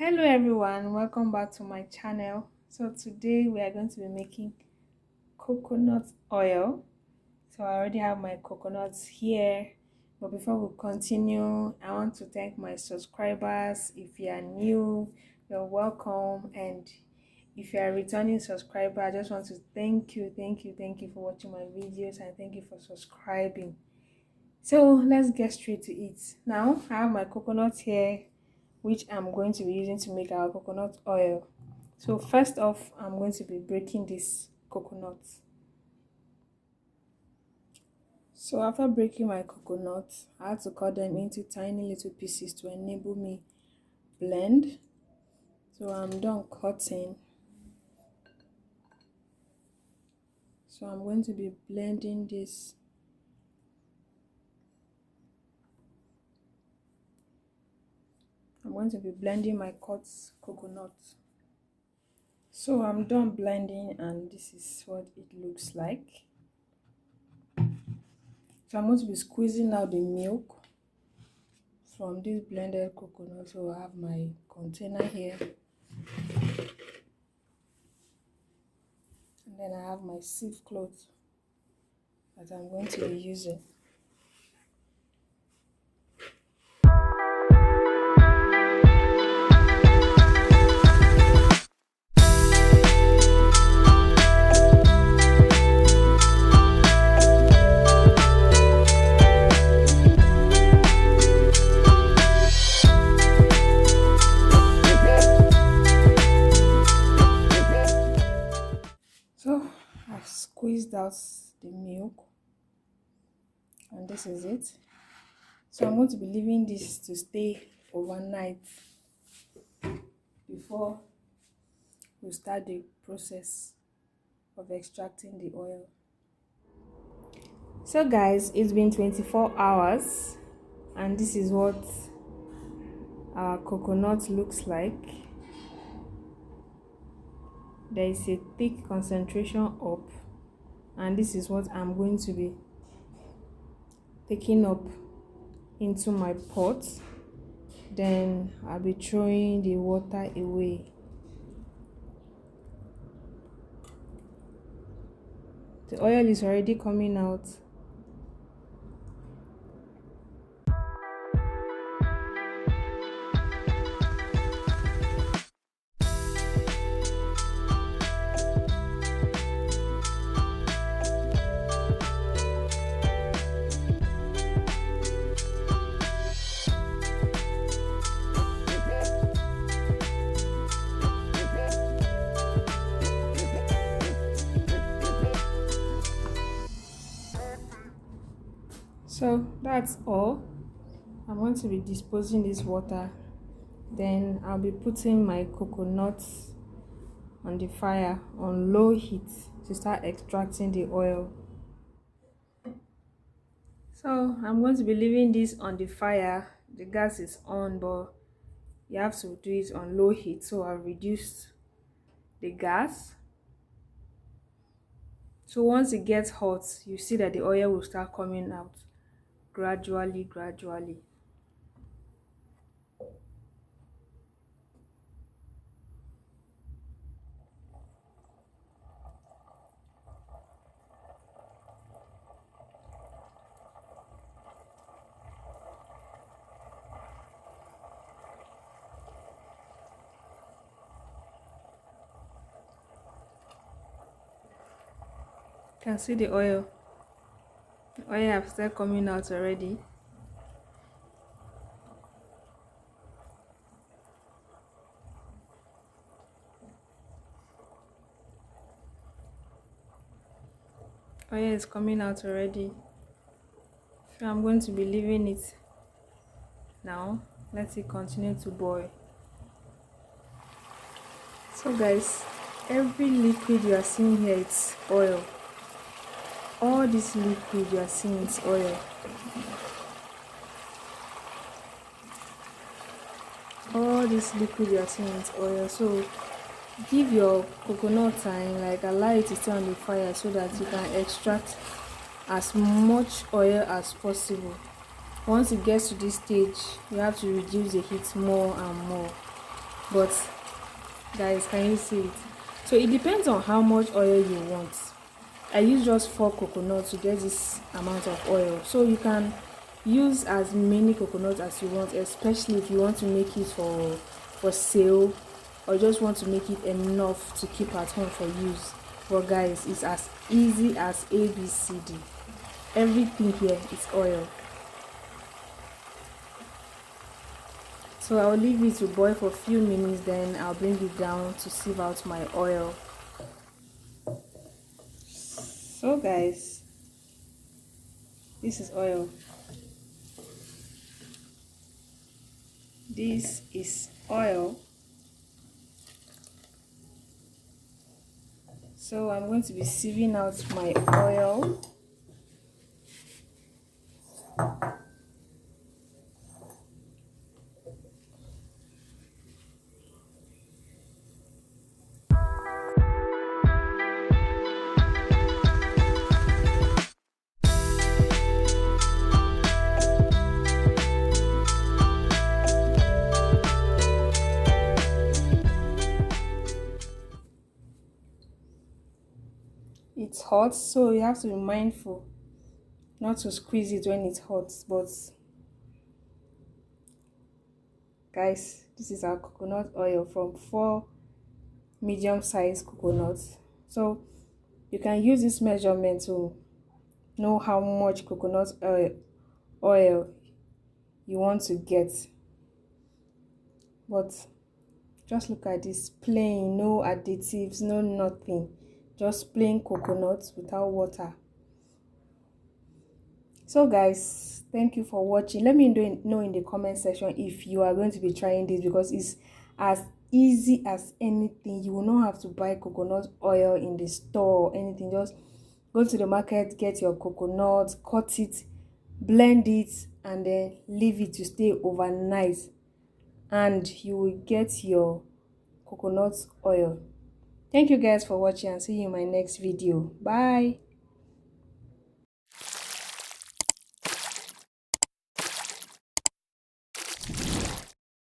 Hello everyone, welcome back to my channel. So today we are going to be making coconut oil. So I already have my coconuts here, but before we continue, I want to thank my subscribers. If you are new, you're welcome, and if you are a returning subscriber, I just want to thank you for watching my videos, and thank you for subscribing. So let's get straight to it. Now I have my coconut here, which I'm going to be using to make our coconut oil. So first off, I'm going to be breaking this coconut. So after breaking my coconuts, I had to cut them into tiny little pieces to enable me blend. So I'm done cutting. So I'm going to be blending this. I'm going to be blending my cut coconut. So I'm done blending, and this is what it looks like. So I'm going to be squeezing out the milk from this blended coconut. So I have my container here, and then I have my sieve cloth that I'm going to be using. So I've squeezed out the milk, and this is it. So I'm going to be leaving this to stay overnight before we start the process of extracting the oil. So guys, it's been 24 hours, and this is what our coconut looks like. There is a thick concentration up, and this is what I'm going to be taking up into my pot. Then I'll be throwing the water away. The oil is already coming out. So that's all. I'm going to be disposing this water. Then I'll be putting my coconuts on the fire on low heat to start extracting the oil. So I'm going to be leaving this on the fire. The gas is on, but you have to do it on low heat. So I've reduced the gas. So once it gets hot, you see that the oil will start coming out gradually. You can see the oil. The oil have started coming out already. Oil is coming out already. So I'm going to be leaving it now. Let it continue to boil. So guys, every liquid you are seeing here, it's oil. All this liquid you are seeing is oil. All this liquid you are seeing is oil. So give your coconut time, like allow it to stay on the fire so that you can extract as much oil as possible. Once it gets to this stage, you have to reduce the heat more and more But guys, can you see it? So it depends on how much oil you want. I use just 4 coconuts to get this amount of oil. So you can use as many coconuts as you want, especially if you want to make it for sale, or just want to make it enough to keep at home for use. But guys, it's as easy as ABCD. Everything here is oil. So I'll leave it to boil for a few minutes, then I'll bring it down to sieve out my oil. So guys, this is oil. This is oil. So I'm going to be sieving out my oil. It's hot, so you have to be mindful not to squeeze it when it's hot. But guys, this is our coconut oil from 4 medium-sized coconuts. So you can use this measurement to know how much coconut oil you want to get. But just look at this, plain, no additives, no nothing, just plain coconut without water. So guys, thank you for watching. Let me know in the comment section if you are going to be trying this, because it's as easy as anything. You will not have to buy coconut oil in the store or anything. Just go to the market, get your coconut, cut it, blend it, and then leave it to stay overnight, and you will get your coconut oil. Thank you guys for watching, and see you in my next video. Bye.